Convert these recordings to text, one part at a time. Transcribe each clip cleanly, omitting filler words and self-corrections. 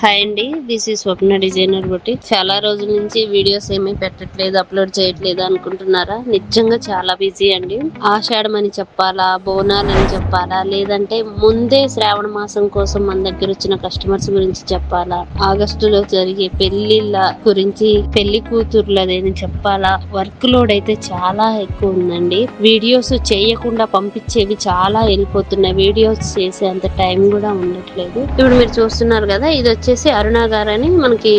Hi అండి, this ఈ స్వప్న designer boutique. చాలా రోజుల నుంచి వీడియోస్ ఏమీ పెట్టట్లేదు, అప్లోడ్ చేయట్లేదు అనుకుంటున్నారా? నిజంగా చాలా బిజీ అండి. ఆషాఢం అని చెప్పాలా, బోనాలని చెప్పాలా, లేదంటే ముందే శ్రావణ మాసం కోసం మన దగ్గర వచ్చిన కస్టమర్స్ గురించి చెప్పాలా, ఆగస్టులో జరిగే పెళ్లిళ్ళ గురించి, పెళ్లి కూతుర్లదేని చెప్పాలా, వర్క్ లోడ్ అయితే చాలా ఎక్కువ ఉందండి. వీడియోస్ చేయకుండా పంపించేవి చాలా వెళ్ళిపోతున్నాయి. వీడియోస్ చేసే అంత టైం కూడా ఉండట్లేదు. ఇప్పుడు మీరు చూస్తున్నారు కదా, ఇది వచ్చేసి అరుణ గారని మనకి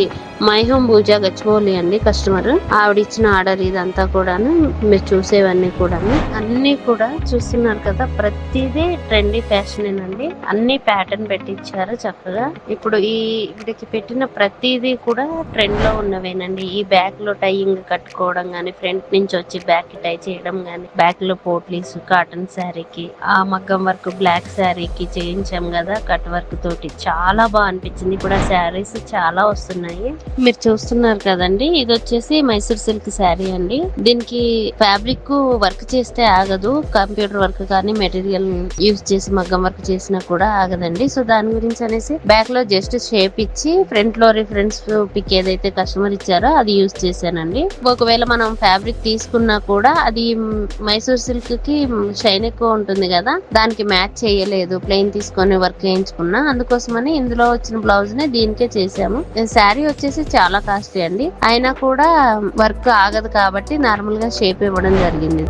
మై హోమ్ పూజా గచ్చిబౌలి అండి కస్టమర్. ఆవిడ ఇచ్చిన ఆర్డర్ ఇదంతా కూడాను. మీరు చూసేవన్నీ కూడాను అన్ని కూడా చూస్తున్నారు కదా, ప్రతిదీ ట్రెండీ ఫ్యాషన్ అండి. అన్ని ప్యాటర్న్ పెట్టించారు చక్కగా. ఇప్పుడు వీడికి పెట్టిన ప్రతిదీ కూడా ట్రెండ్ లో ఉన్నవేనండి. ఈ బ్యాక్ లో టైయింగ్ కట్టుకోవడం గానీ, ఫ్రంట్ నుంచి వచ్చి బ్యాక్ కి టై చేయడం గానీ, బ్యాక్ లో పోట్లీస్ కాటన్ శారీకి, ఆ మగ్గం వర్క్ బ్లాక్ శారీకి చేయించాం కదా కట్ వర్క్ తోటి, చాలా బాగా అనిపించింది. ఇప్పుడు ఆ శారీస్ చాలా వస్తున్నాయి. మీరు చూస్తున్నారు కదండి, ఇది వచ్చేసి మైసూర్ సిల్క్ శారీ అండి. దీనికి ఫ్యాబ్రిక్ వర్క్ చేస్తే ఆగదు, కంప్యూటర్ వర్క్ కానీ మెటీరియల్ యూజ్ చేసి మగ్గం వర్క్ చేసినా కూడా ఆగదండి. సో దాని గురించి అనేసి బ్యాక్ లో జస్ట్ షేప్ ఇచ్చి ఫ్రంట్ లో రిఫరెన్స్ పిక్ ఏదైతే కస్టమర్ ఇచ్చారో అది యూజ్ చేశానండి. ఒకవేళ మనం ఫ్యాబ్రిక్ తీసుకున్నా కూడా అది మైసూర్ సిల్క్ కి షైన్ ఎక్కువ ఉంటుంది కదా, దానికి మ్యాచ్ చేయలేదు ప్లెయిన్ తీసుకొని వర్క్ చేయించుకున్నా. అందుకోసమని ఇందులో వచ్చిన బ్లౌజ్ ని దీనికే చేసాము. శారీ వచ్చేసి చాలా కాస్ట్లీ అండి, అయినా కూడా వర్క్ ఆగదు కాబట్టి నార్మల్ గా షేప్ ఇవ్వడం జరిగింది.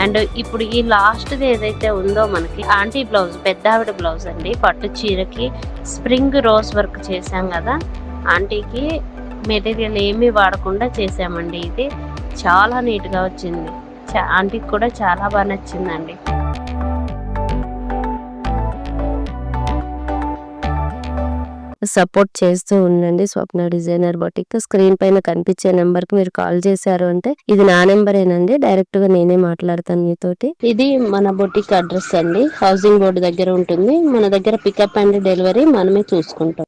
అండ్ ఇప్పుడు ఈ లాస్ట్ ఏదైతే ఉందో మనకి ఆంటీ బ్లౌజ్, పెద్ద ఆవిడ బ్లౌజ్ అండి. పట్టు చీరకి స్ప్రింగ్ రోజ్ వర్క్ చేసాం కదా, ఆంటీకి మెటీరియల్ ఏమీ వాడకుండా చేసామండి. ఇది చాలా నీట్ గా వచ్చింది, ఆంటీకి కూడా చాలా బాగా నచ్చిందండి. సపోర్ట్ చేస్తూ ఉండండి స్వప్న డిజైనర్ బొటిక్. స్క్రీన్ పైన కనిపించే నెంబర్ కి మీరు కాల్ చేశారు అంటే ఇది నా నెంబరేనండి, డైరెక్ట్ గా నేనే మాట్లాడతాను మీతోటి. ఇది మన బొటిక్ అడ్రస్ అండి, హౌసింగ్ బోర్డు దగ్గర ఉంటుంది. మన దగ్గర పికప్ అండ్ డెలివరీ మనమే చూసుకుంటాం.